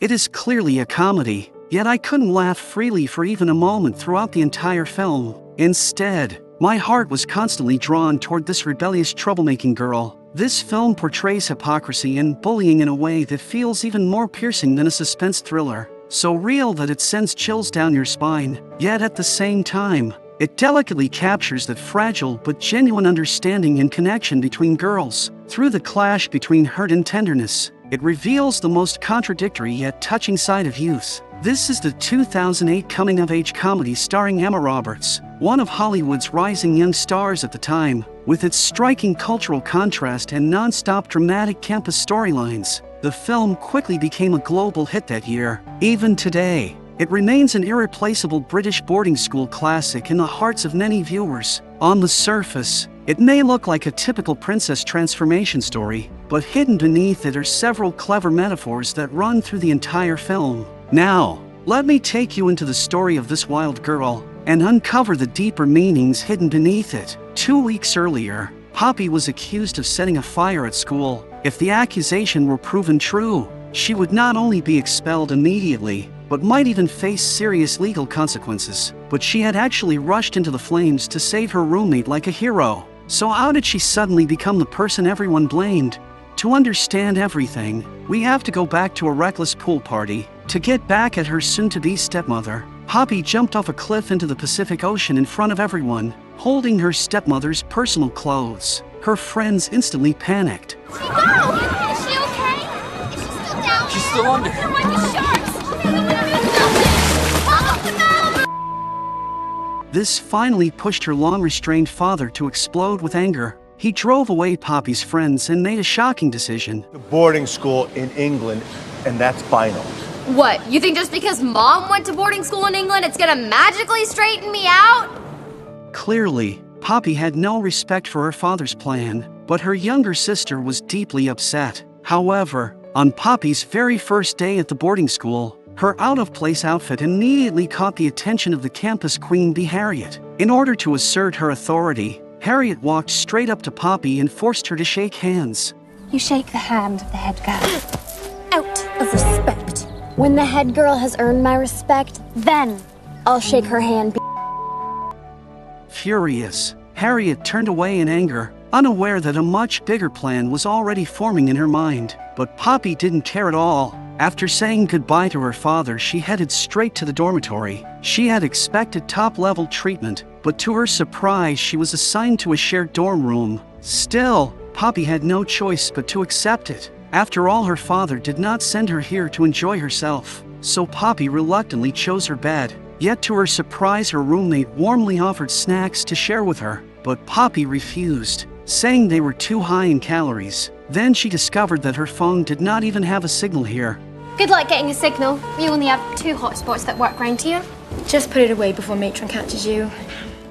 It is clearly a comedy, yet I couldn't laugh freely for even a moment throughout the entire film. Instead, my heart was constantly drawn toward this rebellious troublemaking girl. This film portrays hypocrisy and bullying in a way that feels even more piercing than a suspense thriller. So real that it sends chills down your spine, yet at the same time, it delicately captures that fragile but genuine understanding and connection between girls. Through the clash between hurt and tenderness, it reveals the most contradictory yet touching side of youth. This is the 2008 coming-of-age comedy starring Emma Roberts, one of Hollywood's rising young stars at the time. With its striking cultural contrast and non-stop dramatic campus storylines, the film quickly became a global hit that year. Even today, it remains an irreplaceable British boarding school classic in the hearts of many viewers. On the surface, it may look like a typical princess transformation story, but hidden beneath it are several clever metaphors that run through the entire film. Now, let me take you into the story of this wild girl and uncover the deeper meanings hidden beneath it. 2 weeks earlier, Poppy was accused of setting a fire at school. If the accusation were proven true, she would not only be expelled immediately, but might even face serious legal consequences. But she had actually rushed into the flames to save her roommate like a hero. So how did she suddenly become the person everyone blamed? To understand everything, we have to go back to a reckless pool party. To get back at her soon-to-be stepmother, Poppy jumped off a cliff into the Pacific Ocean in front of everyone, holding her stepmother's personal clothes. Her friends instantly panicked. Is she okay? Is she still down? She's still under. There might be sharks. This finally pushed her long-restrained father to explode with anger. He drove away Poppy's friends and made a shocking decision. The boarding school in England, and that's final. What, you think just because Mom went to boarding school in England, it's gonna magically straighten me out? Clearly, Poppy had no respect for her father's plan, but her younger sister was deeply upset. However, on Poppy's very first day at the boarding school, her out-of-place outfit immediately caught the attention of the campus queen bee Harriet. In order to assert her authority, Harriet walked straight up to Poppy and forced her to shake hands. You shake the hand of the head girl. Out of respect. When the head girl has earned my respect, then I'll shake her hand. Furious, Harriet turned away in anger, unaware that a much bigger plan was already forming in her mind. But Poppy didn't care at all. After saying goodbye to her father, she headed straight to the dormitory. She had expected top-level treatment, but to her surprise, she was assigned to a shared dorm room. Still, Poppy had no choice but to accept it. After all, her father did not send her here to enjoy herself, so Poppy reluctantly chose her bed. Yet to her surprise, her roommate warmly offered snacks to share with her, but Poppy refused, saying they were too high in calories. Then she discovered that her phone did not even have a signal here. Good luck getting a signal. We only have 2 hotspots that work round here. Just put it away before Matron catches you.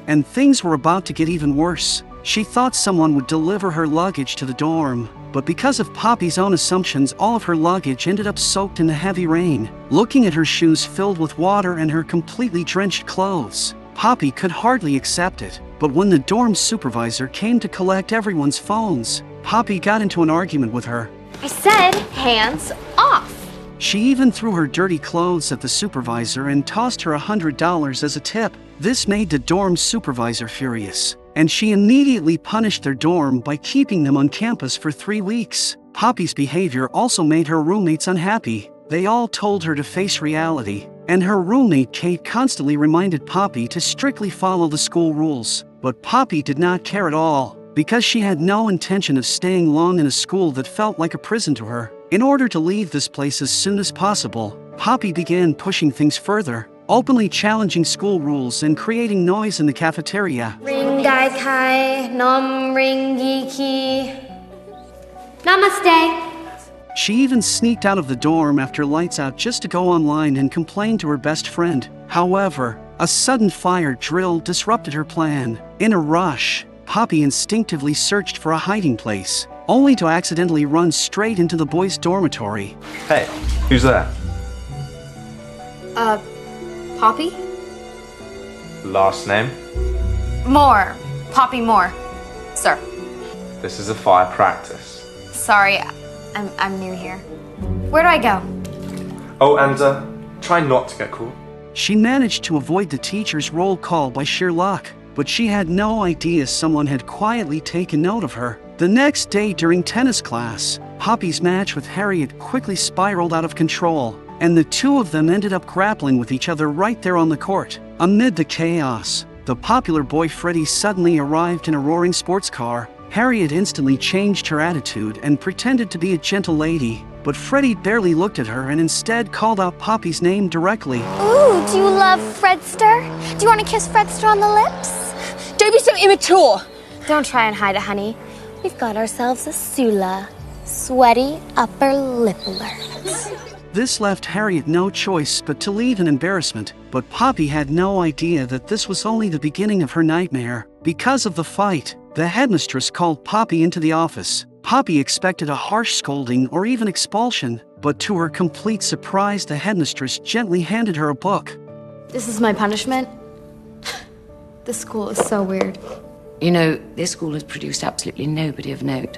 And things were about to get even worse. She thought someone would deliver her luggage to the dorm, but because of Poppy's own assumptions, all of her luggage ended up soaked in the heavy rain. Looking at her shoes filled with water and her completely drenched clothes, Poppy could hardly accept it. But when the dorm supervisor came to collect everyone's phones, Poppy got into an argument with her. I said hands off. She even threw her dirty clothes at the supervisor and tossed her $100 as a tip. This made the dorm supervisor furious, and she immediately punished their dorm by keeping them on campus for 3 weeks. Poppy's behavior also made her roommates unhappy. They all told her to face reality, and her roommate Kate constantly reminded Poppy to strictly follow the school rules. But Poppy did not care at all, because she had no intention of staying long in a school that felt like a prison to her. In order to leave this place as soon as possible, Poppy began pushing things further, openly challenging school rules and creating noise in the cafeteria. Ring gai kai, nam ring ki. Namaste. She even sneaked out of the dorm after lights out just to go online and complain to her best friend. However, a sudden fire drill disrupted her plan. In a rush, Poppy instinctively searched for a hiding place, only to accidentally run straight into the boys' dormitory. Hey, who's there? Poppy? Last name? Moore. Poppy Moore. Sir. This is a fire practice. Sorry, I'm new here. Where do I go? Oh, and try not to get caught. She managed to avoid the teacher's roll call by sheer luck, but she had no idea someone had quietly taken note of her. The next day during tennis class, Poppy's match with Harriet quickly spiraled out of control, and the two of them ended up grappling with each other right there on the court. Amid the chaos, the popular boy Freddie suddenly arrived in a roaring sports car. Harriet instantly changed her attitude and pretended to be a gentle lady, but Freddie barely looked at her and instead called out Poppy's name directly. Ooh, do you love Fredster? Do you want to kiss Fredster on the lips? Don't be so immature. Don't try and hide it, honey. We've got ourselves a Sula. Sweaty upper lip alert. This left Harriet no choice but to leave in embarrassment, but Poppy had no idea that this was only the beginning of her nightmare. Because of the fight, the headmistress called Poppy into the office. Poppy expected a harsh scolding or even expulsion, but to her complete surprise, the headmistress gently handed her a book. This is my punishment? This school is so weird. You know, this school has produced absolutely nobody of note.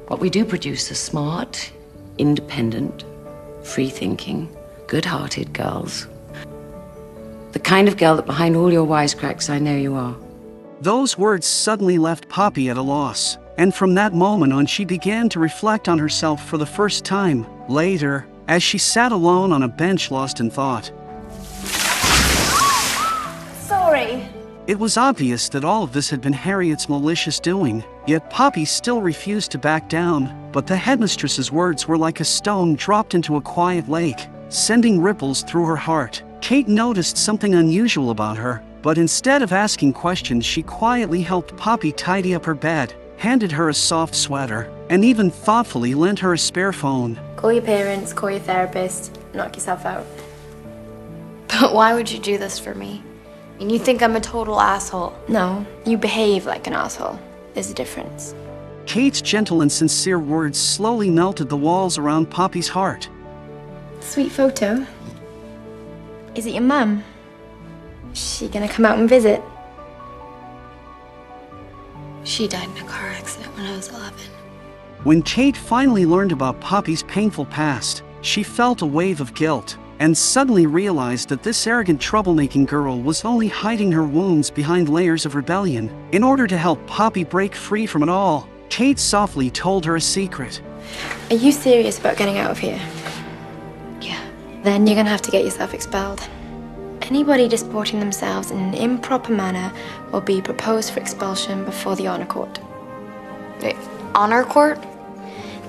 What we do produce are smart, independent, free-thinking, good-hearted girls. The kind of girl that behind all your wisecracks I know you are. Those words suddenly left Poppy at a loss, and from that moment on she began to reflect on herself for the first time. Later, as she sat alone on a bench lost in thought. Sorry. It was obvious that all of this had been Harriet's malicious doing, yet Poppy still refused to back down, but the headmistress's words were like a stone dropped into a quiet lake, sending ripples through her heart. Kate noticed something unusual about her, but instead of asking questions, she quietly helped Poppy tidy up her bed, handed her a soft sweater, and even thoughtfully lent her a spare phone. Call your parents, call your therapist, knock yourself out. But why would you do this for me? And you think I'm a total asshole? No, you behave like an asshole. There's a difference. Kate's gentle and sincere words slowly melted the walls around Poppy's heart. Sweet photo. Is it your mum? She gonna come out and visit? She died in a car accident when I was 11. When Kate finally learned about Poppy's painful past, she felt a wave of guilt, and suddenly realized that this arrogant troublemaking girl was only hiding her wounds behind layers of rebellion. In order to help Poppy break free from it all, Kate softly told her a secret. Are you serious about getting out of here? Yeah. Then you're gonna have to get yourself expelled. Anybody disporting themselves in an improper manner will be proposed for expulsion before the honor court. Wait, honor court?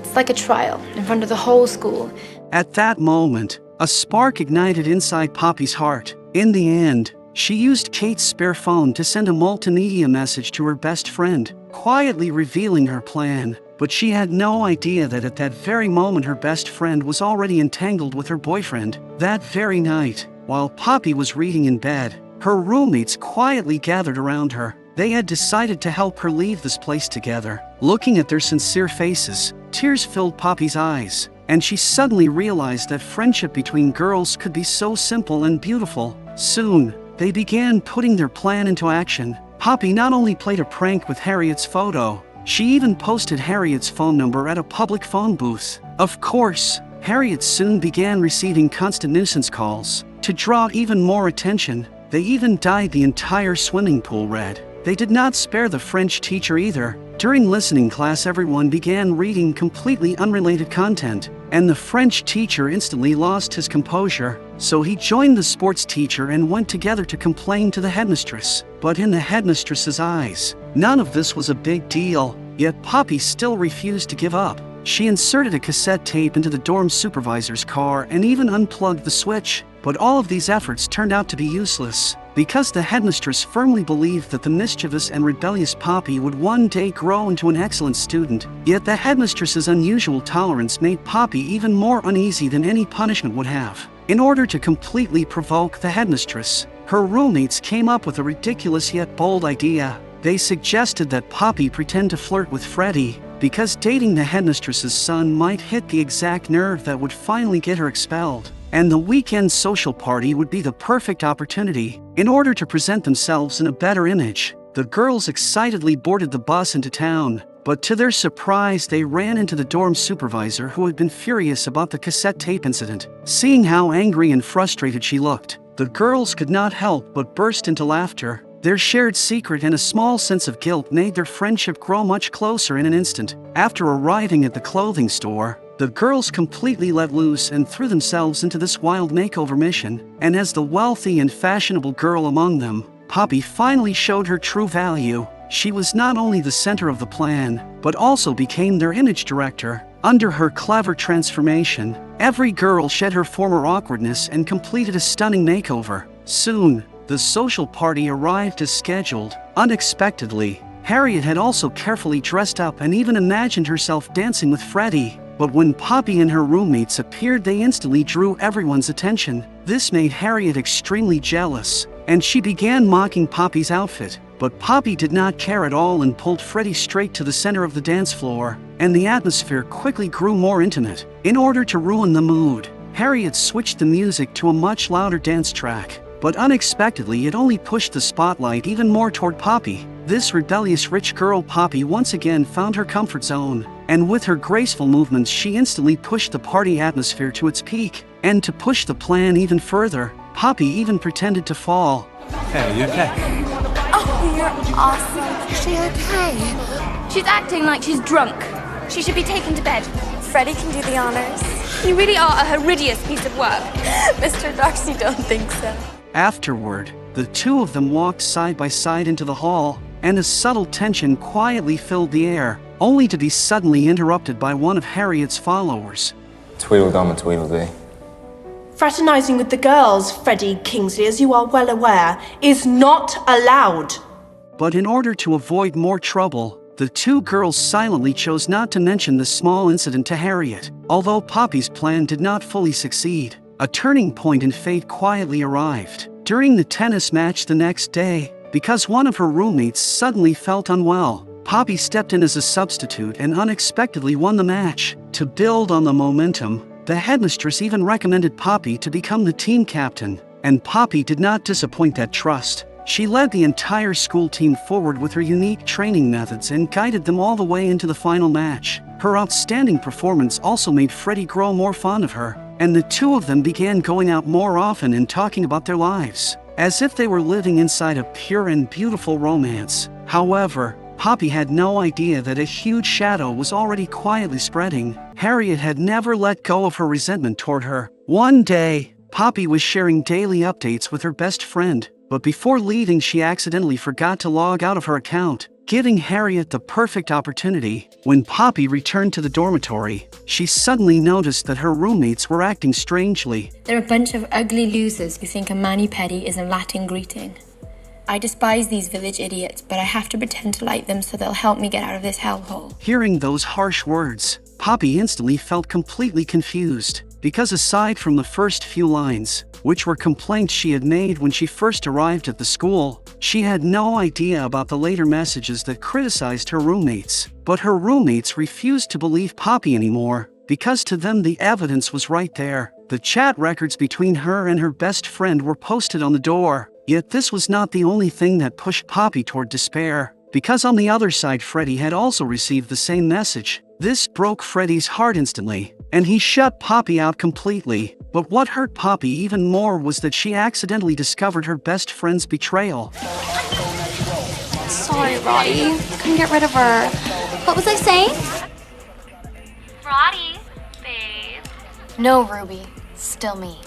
It's like a trial in front of the whole school. At that moment, a spark ignited inside Poppy's heart. In the end, she used Kate's spare phone to send a multimedia message to her best friend, quietly revealing her plan. But she had no idea that at that very moment her best friend was already entangled with her boyfriend. That very night, while Poppy was reading in bed, her roommates quietly gathered around her. They had decided to help her leave this place together. Looking at their sincere faces, tears filled Poppy's eyes, and she suddenly realized that friendship between girls could be so simple and beautiful. Soon, they began putting their plan into action. Poppy not only played a prank with Harriet's photo, she even posted Harriet's phone number at a public phone booth. Of course, Harriet soon began receiving constant nuisance calls. To draw even more attention, they even dyed the entire swimming pool red. They did not spare the French teacher either. During listening class, everyone began reading completely unrelated content, and the French teacher instantly lost his composure. So he joined the sports teacher and went together to complain to the headmistress. But in the headmistress's eyes, none of this was a big deal. Yet Poppy still refused to give up. She inserted a cassette tape into the dorm supervisor's car and even unplugged the switch. But all of these efforts turned out to be useless, because the headmistress firmly believed that the mischievous and rebellious Poppy would one day grow into an excellent student. Yet the headmistress's unusual tolerance made Poppy even more uneasy than any punishment would have. In order to completely provoke the headmistress, her roommates came up with a ridiculous yet bold idea. They suggested that Poppy pretend to flirt with Freddie, because dating the headmistress's son might hit the exact nerve that would finally get her expelled. And the weekend social party would be the perfect opportunity. In order to present themselves in a better image, the girls excitedly boarded the bus into town. But to their surprise, they ran into the dorm supervisor, who had been furious about the cassette tape incident. Seeing how angry and frustrated she looked, the girls could not help but burst into laughter. Their shared secret and a small sense of guilt made their friendship grow much closer in an instant. After arriving at the clothing store, the girls completely let loose and threw themselves into this wild makeover mission. And as the wealthy and fashionable girl among them, Poppy finally showed her true value. She was not only the center of the plan, but also became their image director. Under her clever transformation, every girl shed her former awkwardness and completed a stunning makeover. Soon, the social party arrived as scheduled. Unexpectedly, Harriet had also carefully dressed up and even imagined herself dancing with Freddie. But when Poppy and her roommates appeared, they instantly drew everyone's attention. This made Harriet extremely jealous, and she began mocking Poppy's outfit. But Poppy did not care at all and pulled Freddie straight to the center of the dance floor, and the atmosphere quickly grew more intimate. In order to ruin the mood, Harriet switched the music to a much louder dance track. But unexpectedly, it only pushed the spotlight even more toward Poppy. This rebellious rich girl Poppy once again found her comfort zone, and with her graceful movements she instantly pushed the party atmosphere to its peak. And to push the plan even further, Poppy even pretended to fall. Hey, are you okay? Oh, you're awesome. Is she okay? She's acting like she's drunk. She should be taken to bed. Freddie can do the honors. You really are a horrendous piece of work. Mr. Darcy don't think so. Afterward, the two of them walked side by side into the hall, and a subtle tension quietly filled the air, only to be suddenly interrupted by one of Harriet's followers. Tweedledum and Tweedledee. Fraternising with the girls, Freddie Kingsley, as you are well aware, is not allowed. But in order to avoid more trouble, the two girls silently chose not to mention the small incident to Harriet. Although Poppy's plan did not fully succeed, a turning point in fate quietly arrived. During the tennis match the next day, because one of her roommates suddenly felt unwell, Poppy stepped in as a substitute and unexpectedly won the match. To build on the momentum, the headmistress even recommended Poppy to become the team captain, and Poppy did not disappoint that trust. She led the entire school team forward with her unique training methods and guided them all the way into the final match. Her outstanding performance also made Freddie grow more fond of her, and the two of them began going out more often and talking about their lives, as if they were living inside a pure and beautiful romance. However, Poppy had no idea that a huge shadow was already quietly spreading. Harriet had never let go of her resentment toward her. One day, Poppy was sharing daily updates with her best friend, but before leaving she accidentally forgot to log out of her account, giving Harriet the perfect opportunity. When Poppy returned to the dormitory, she suddenly noticed that her roommates were acting strangely. They're a bunch of ugly losers who think a mani-pedi is a Latin greeting. I despise these village idiots, but I have to pretend to like them so they'll help me get out of this hellhole. Hearing those harsh words, Poppy instantly felt completely confused, because aside from the first few lines, which were complaints she had made when she first arrived at the school, she had no idea about the later messages that criticized her roommates. But her roommates refused to believe Poppy anymore, because to them the evidence was right there. The chat records between her and her best friend were posted on the door. Yet this was not the only thing that pushed Poppy toward despair, because on the other side Freddie had also received the same message. This broke Freddie's heart instantly, and he shut Poppy out completely. But what hurt Poppy even more was that she accidentally discovered her best friend's betrayal. Sorry, Roddy. Couldn't get rid of her. What was I saying? Roddy, babe. No, Ruby. Still me.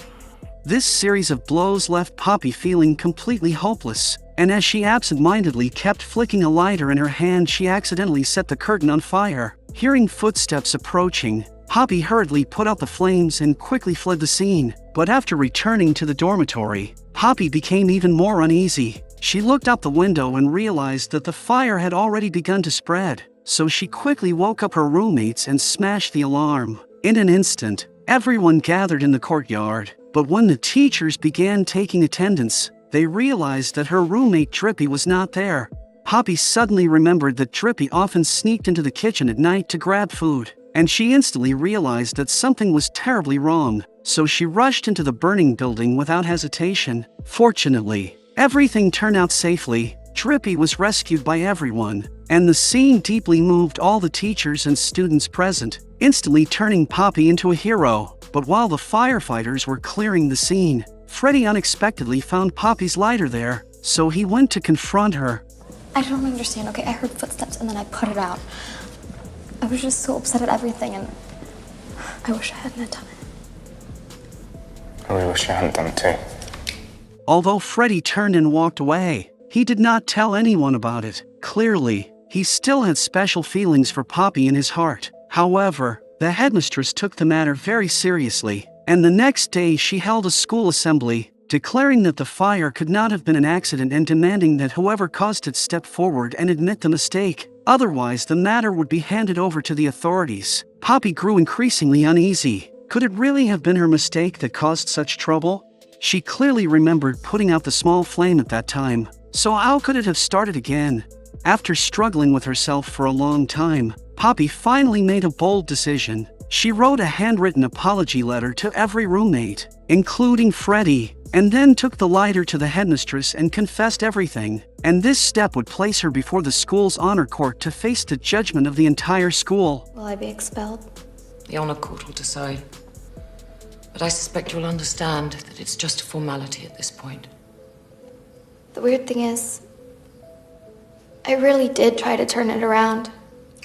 This series of blows left Poppy feeling completely hopeless, and as she absent-mindedly kept flicking a lighter in her hand, she accidentally set the curtain on fire. Hearing footsteps approaching, Poppy hurriedly put out the flames and quickly fled the scene. But after returning to the dormitory, Poppy became even more uneasy. She looked out the window and realized that the fire had already begun to spread, so she quickly woke up her roommates and smashed the alarm. In an instant, everyone gathered in the courtyard. But when the teachers began taking attendance, they realized that her roommate Drippy was not there. Poppy suddenly remembered that Drippy often sneaked into the kitchen at night to grab food, and she instantly realized that something was terribly wrong, so she rushed into the burning building without hesitation. Fortunately, everything turned out safely. Drippy was rescued by everyone, and the scene deeply moved all the teachers and students present, instantly turning Poppy into a hero. But while the firefighters were clearing the scene, Freddy unexpectedly found Poppy's lighter there, so he went to confront her. I don't understand, okay? I heard footsteps and then I put it out. I was just so upset at everything and I wish I hadn't done it. I really wish I hadn't done it too. Although Freddy turned and walked away, he did not tell anyone about it. Clearly, he still had special feelings for Poppy in his heart. However, the headmistress took the matter very seriously, and the next day she held a school assembly, declaring that the fire could not have been an accident and demanding that whoever caused it step forward and admit the mistake. Otherwise, the matter would be handed over to the authorities. Poppy grew increasingly uneasy. Could it really have been her mistake that caused such trouble? She clearly remembered putting out the small flame at that time, so how could it have started again? After struggling with herself for a long time, Poppy finally made a bold decision. She wrote a handwritten apology letter to every roommate, including Freddy, and then took the lighter to the headmistress and confessed everything. And this step would place her before the school's honor court to face the judgment of the entire school. Will I be expelled? The honor court will decide. But I suspect you'll understand that it's just a formality at this point. The weird thing is, I really did try to turn it around.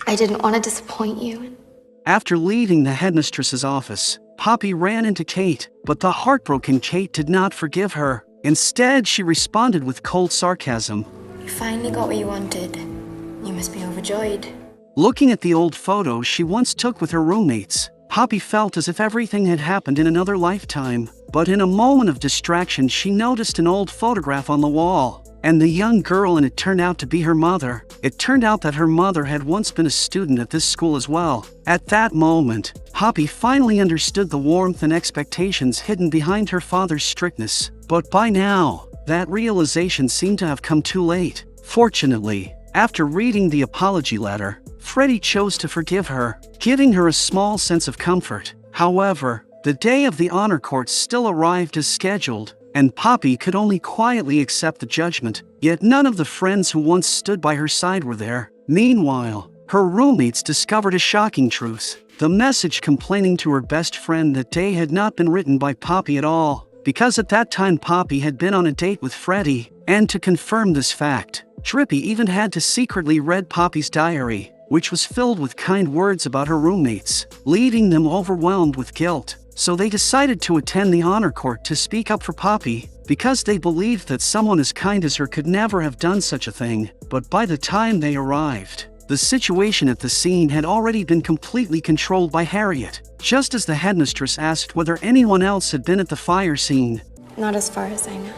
I didn't want to disappoint you. After leaving the headmistress's office, Poppy ran into Kate, but the heartbroken Kate did not forgive her. Instead, she responded with cold sarcasm. You finally got what you wanted. You must be overjoyed. Looking at the old photos she once took with her roommates, Poppy felt as if everything had happened in another lifetime. But in a moment of distraction, she noticed an old photograph on the wall, and the young girl in it turned out to be her mother. It turned out that her mother had once been a student at this school as well. At that moment, Poppy finally understood the warmth and expectations hidden behind her father's strictness. But by now, that realization seemed to have come too late. Fortunately, after reading the apology letter, Freddy chose to forgive her, giving her a small sense of comfort. However, the day of the honor court still arrived as scheduled, and Poppy could only quietly accept the judgment. Yet none of the friends who once stood by her side were there. Meanwhile, her roommates discovered a shocking truth. The message complaining to her best friend that day had not been written by Poppy at all, because at that time Poppy had been on a date with Freddy. And to confirm this fact, Drippy even had to secretly read Poppy's diary, which was filled with kind words about her roommates, leaving them overwhelmed with guilt. So they decided to attend the honor court to speak up for Poppy, because they believed that someone as kind as her could never have done such a thing. But by the time they arrived, the situation at the scene had already been completely controlled by Harriet. Just as the headmistress asked whether anyone else had been at the fire scene. Not as far as I know.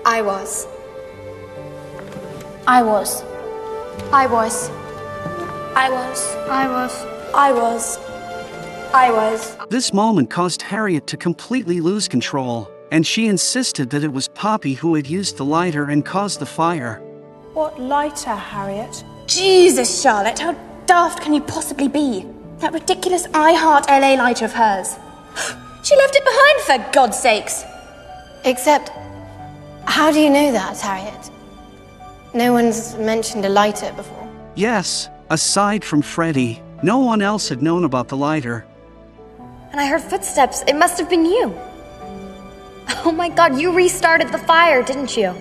I was. I was. I was. I was. I was. I was. I was. This moment caused Harriet to completely lose control, and she insisted that it was Poppy who had used the lighter and caused the fire. What lighter, Harriet? Jesus, Charlotte, how daft can you possibly be? That ridiculous I Heart LA lighter of hers. She left it behind, for God's sakes. Except, how do you know that, Harriet? No one's mentioned a lighter before. Yes, aside from Freddy, no one else had known about the lighter. And I heard footsteps. It must have been you. Oh my God, you restarted the fire, didn't you?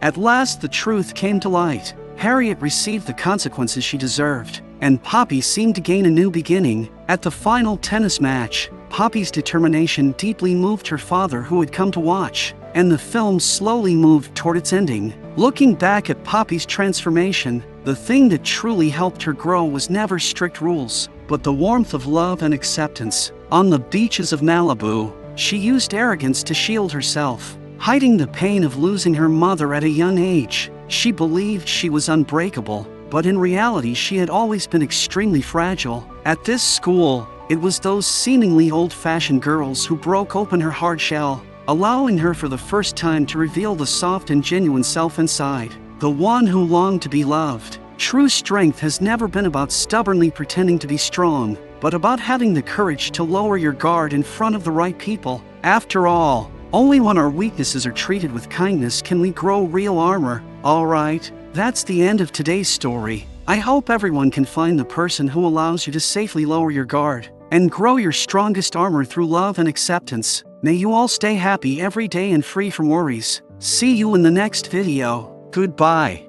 At last the truth came to light. Harriet received the consequences she deserved, and Poppy seemed to gain a new beginning. At the final tennis match, Poppy's determination deeply moved her father, who had come to watch, and the film slowly moved toward its ending. Looking back at Poppy's transformation, the thing that truly helped her grow was never strict rules, but the warmth of love and acceptance. On the beaches of Malibu, she used arrogance to shield herself, hiding the pain of losing her mother at a young age. She believed she was unbreakable, but in reality she had always been extremely fragile. At this school, it was those seemingly old-fashioned girls who broke open her hard shell, allowing her for the first time to reveal the soft and genuine self inside, the one who longed to be loved. True strength has never been about stubbornly pretending to be strong, but about having the courage to lower your guard in front of the right people. After all, only when our weaknesses are treated with kindness can we grow real armor. Alright, That's the end of today's story. I hope everyone can find the person who allows you to safely lower your guard and grow your strongest armor through love and acceptance. May you all stay happy every day and free from worries. See you in the next video. Goodbye.